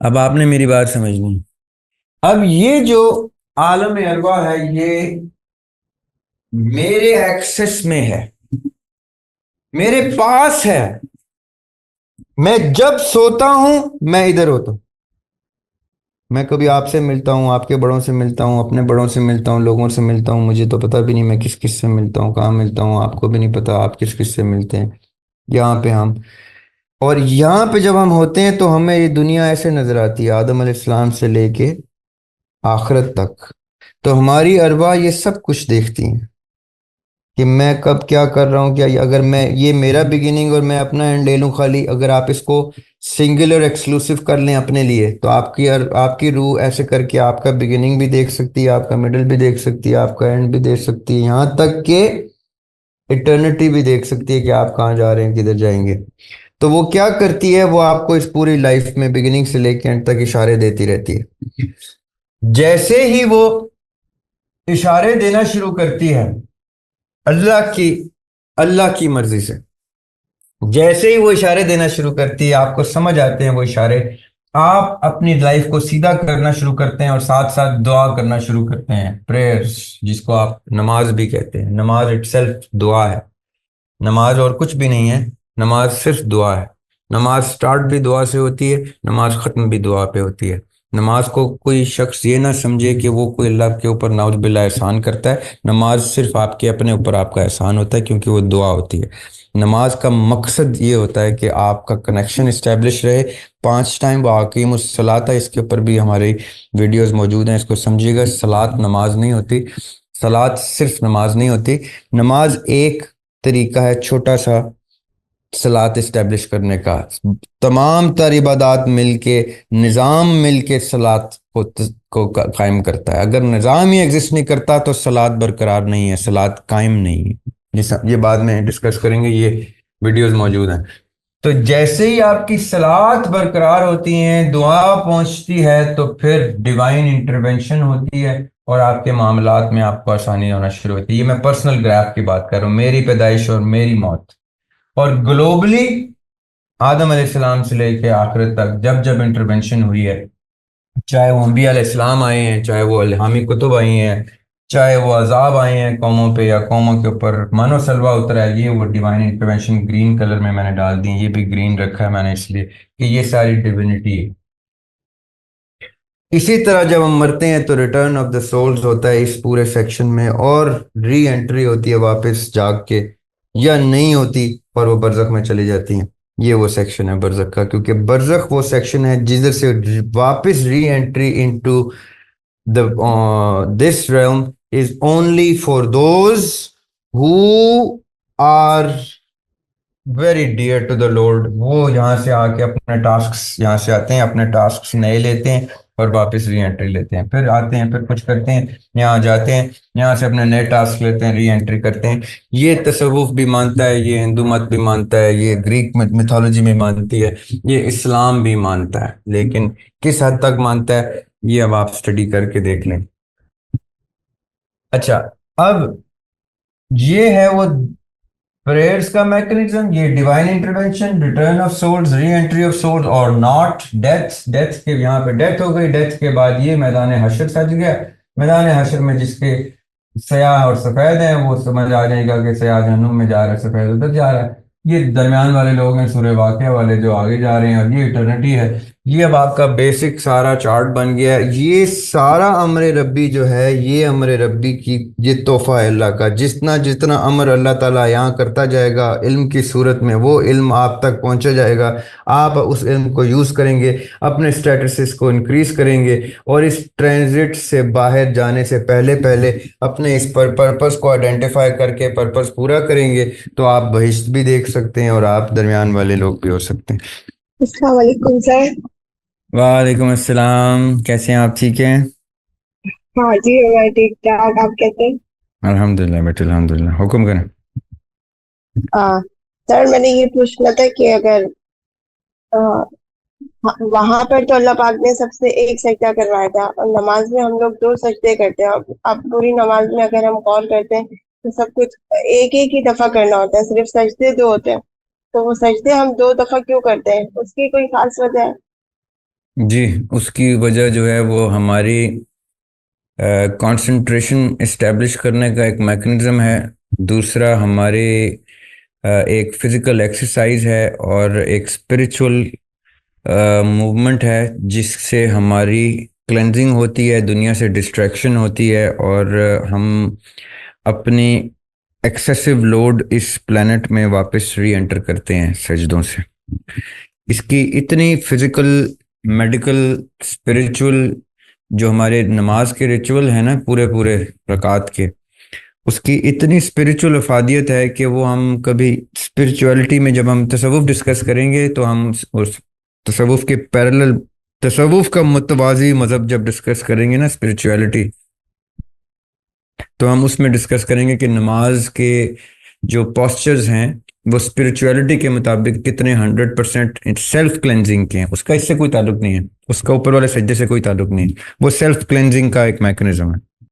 اب آپ نے میری بات سمجھنی. اب یہ جو عالم ارواح ہے یہ میرے ایکسس میں ہے، میرے پاس ہے. میں جب سوتا ہوں میں ادھر ہوتا ہوں. میں کبھی آپ سے ملتا ہوں، آپ کے بڑوں سے ملتا ہوں، اپنے بڑوں سے ملتا ہوں، لوگوں سے ملتا ہوں. مجھے تو پتہ بھی نہیں میں کس کس سے ملتا ہوں، کہاں ملتا ہوں. آپ کو بھی نہیں پتا آپ کس کس سے ملتے ہیں. یہاں پہ ہم، اور یہاں پہ جب ہم ہوتے ہیں تو ہمیں یہ دنیا ایسے نظر آتی ہے آدم علیہ السلام سے لے کے آخرت تک. تو ہماری ارواح یہ سب کچھ دیکھتی ہیں کہ میں کب کیا کر رہا ہوں. کیا اگر میں یہ میرا بگننگ اور میں اپنا اینڈ لے لوں خالی، اگر آپ اس کو سنگولر ایکسکلوسیو کر لیں اپنے لیے، تو آپ کی روح ایسے کر کے آپ کا بگننگ بھی دیکھ سکتی ہے، آپ کا مڈل بھی دیکھ سکتی ہے، آپ کا اینڈ بھی دیکھ سکتی ہے، یہاں تک کہ ایٹرنٹی بھی دیکھ سکتی ہے کہ آپ کہاں جا رہے ہیں، کدھر جائیں گے. تو وہ کیا کرتی ہے، وہ آپ کو اس پوری لائف میں بگننگ سے لے کے اینڈ تک اشارے دیتی رہتی ہے. جیسے ہی وہ اشارے دینا شروع کرتی ہے اللہ کی اللہ کی مرضی سے، جیسے ہی وہ اشارے دینا شروع کرتی ہے آپ کو سمجھ آتے ہیں وہ اشارے، آپ اپنی لائف کو سیدھا کرنا شروع کرتے ہیں اور ساتھ ساتھ دعا کرنا شروع کرتے ہیں. پریئرز جس کو آپ نماز بھی کہتے ہیں، نماز اٹ سیلف دعا ہے. نماز اور کچھ بھی نہیں ہے، نماز صرف دعا ہے. نماز سٹارٹ بھی دعا سے ہوتی ہے، نماز ختم بھی دعا پہ ہوتی ہے. نماز کو کوئی شخص یہ نہ سمجھے کہ وہ کوئی اللہ کے اوپر نعوذ باللہ احسان کرتا ہے. نماز صرف آپ کے اپنے اوپر آپ کا احسان ہوتا ہے کیونکہ وہ دعا ہوتی ہے. نماز کا مقصد یہ ہوتا ہے کہ آپ کا کنیکشن اسٹیبلش رہے. 5 ٹائم واقعی الصلاۃ، اس کے اوپر بھی ہماری ویڈیوز موجود ہیں، اس کو سمجھیے گا. صلاۃ نماز نہیں ہوتی، صلاۃ صرف نماز نہیں ہوتی. نماز ایک طریقہ ہے چھوٹا سا صلاۃ اسٹیبلش کرنے کا. تمام تر عبادات مل کے، نظام مل کے صلاۃ کو قائم کرتا ہے. اگر نظام ہی ایگزسٹ نہیں کرتا تو صلاۃ برقرار نہیں ہے، صلاۃ قائم نہیں ہے. یہ بعد میں ڈسکس کریں گے، یہ ویڈیوز موجود ہیں. تو جیسے ہی آپ کی صلات برقرار ہوتی ہیں، دعا پہنچتی ہے، تو پھر ڈیوائن انٹرونشن ہوتی ہے اور آپ کے معاملات میں آپ کو آسانی ہونا شروع ہوتی ہے. یہ میں پرسنل گراف کی بات کر رہا ہوں، میری پیدائش اور میری موت. اور گلوبلی آدم علیہ السلام سے لے کے آخرت تک جب جب انٹرونشن ہوئی ہے، چاہے وہ انبیاء علیہ السلام آئے ہیں، چاہے وہ الہامی کتب آئی ہیں، چاہے وہ عذاب آئے ہیں قوموں پہ یا قوموں کے اوپر من و سلوہ اترا ہے، یہ وہ ڈیوائن انٹرونشن گرین کلر میں نے ڈال دی. یہ بھی گرین رکھا ہے میں نے اس لیے کہ یہ ساری ڈیوینٹی ہے. اسی طرح جب ہم مرتے ہیں تو ریٹرن آف دا سولز ہوتا ہے اس پورے سیکشن میں، اور ری انٹری ہوتی ہے واپس جاگ کے، یا نہیں ہوتی اور وہ برزخ میں چلی جاتی ہیں. یہ وہ سیکشن ہے برزخ کا، کیونکہ برزخ وہ سیکشن ہے جدھر سے واپس re entry into this realm is only for those who are very dear to the Lord. وہ یہاں سے آ کے اپنے ٹاسکس یہاں سے آتے ہیں، اپنے ٹاسکس نئے لیتے ہیں اور واپس ری انٹری لیتے ہیں. پھر آتے ہیں، پھر کچھ کرتے ہیں، یہاں جاتے ہیں، یہاں سے اپنے نئے ٹاسک لیتے ہیں، ری انٹری کرتے ہیں. یہ تصوف بھی مانتا ہے، یہ ہندو مت بھی مانتا ہے، یہ گریک میتھولوجی میں مانتی ہے، یہ اسلام بھی مانتا ہے. لیکن کس حد تک مانتا ہے یہ اب آپ اسٹڈی کر کے دیکھ لیں. اچھا، اب یہ ہے وہ پریئرز کا میکنزم، یہ divine intervention, return of souls, re entry of souls, اور ناٹ ڈیتھ کے یہاں پہ ڈیتھ ہو گئی. ڈیتھ کے بعد یہ میدان حشر سج گیا. میدان حشر میں جس کے سیاہ اور سفید ہیں وہ سمجھ آ جائے گا کہ سیاہ جہنم میں جا رہا ہے، سفید ادھر جا رہا ہے. یہ درمیان والے لوگ ہیں سورہ واقعہ والے جو آگے جا رہے ہیں، اور یہ ایٹرنٹی ہے. یہ اب آپ کا بیسک سارا چارٹ بن گیا ہے. یہ سارا امر ربی جو ہے، یہ امر ربی کی یہ تحفہ ہے اللہ کا. جتنا جتنا امر اللہ تعالیٰ یہاں کرتا جائے گا علم کی صورت میں، وہ علم آپ تک پہنچا جائے گا. آپ اس علم کو یوز کریں گے، اپنے سٹیٹسز کو انکریز کریں گے، اور اس ٹرانزٹ سے باہر جانے سے پہلے پہلے اپنے اس پرپس کو آئیڈینٹیفائی کر کے پرپس پورا کریں گے تو آپ بہشت بھی دیکھ سکتے ہیں اور آپ درمیان والے لوگ بھی ہو سکتے ہیں. السلام علیکم سر. وعلیکم السلام، کیسے ہیں آپ؟ ٹھیک ہیں؟ ہاں جی میں ٹھیک ٹھاک، آپ کہتے ہیں؟ الحمد للہ بیٹے، الحمد للہ. حکم کریں. سر میں نے یہ پوچھنا تھا کہ اگر آ، وہاں پر تو اللہ پاک نے سب سے ایک سجدہ کروایا تھا، اور نماز میں ہم لوگ 2 سجدے کرتے ہیں. اب پوری نماز میں اگر ہم کال کرتے ہیں تو سب کچھ ایک ایک ہی دفعہ کرنا ہوتا ہے، صرف سجدے 2 ہوتے ہیں. تو وہ سجدے ہم 2 دفعہ کیوں کرتے ہیں؟ اس کی کوئی خاص وجہ ہے؟ جی، اس کی وجہ جو ہے وہ ہماری کانسنٹریشن اسٹیبلش کرنے کا ایک میکنزم ہے، دوسرا ہمارے ایک فزیکل ایکسرسائز ہے، اور ایک اسپریچول موومنٹ ہے جس سے ہماری کلینزنگ ہوتی ہے، دنیا سے ڈسٹریکشن ہوتی ہے، اور ہم اپنی ایکسیسو لوڈ اس پلانٹ میں واپس ری انٹر کرتے ہیں سجدوں سے۔ اس کی اتنی فزیکل، میڈیکل، اسپریچول، جو ہمارے نماز کے ریچول ہیں نا پورے پورے رکعات کے، اس کی اتنی اسپریچول افادیت ہے کہ وہ ہم کبھی اسپریچولیٹی میں جب ہم تصوف ڈسکس کریں گے تو ہم اس تصوف کے پیرلل، تصوف کا متوازی مذہب جب ڈسکس کریں گے نا اسپریچولیٹی، تو ہم اس میں ڈسکس کریں گے کہ نماز کے جو پوسچرز ہیں وہ اسپریچولیٹی کے مطابق کتنے 100% سیلف کلینزنگ کے ہیں۔ اس کا اس سے کوئی تعلق نہیں ہے، اس کا اوپر والے سجدے سے کوئی تعلق نہیں ہے، وہ سیلف کلینزنگ کا ایک میکنزم ہے۔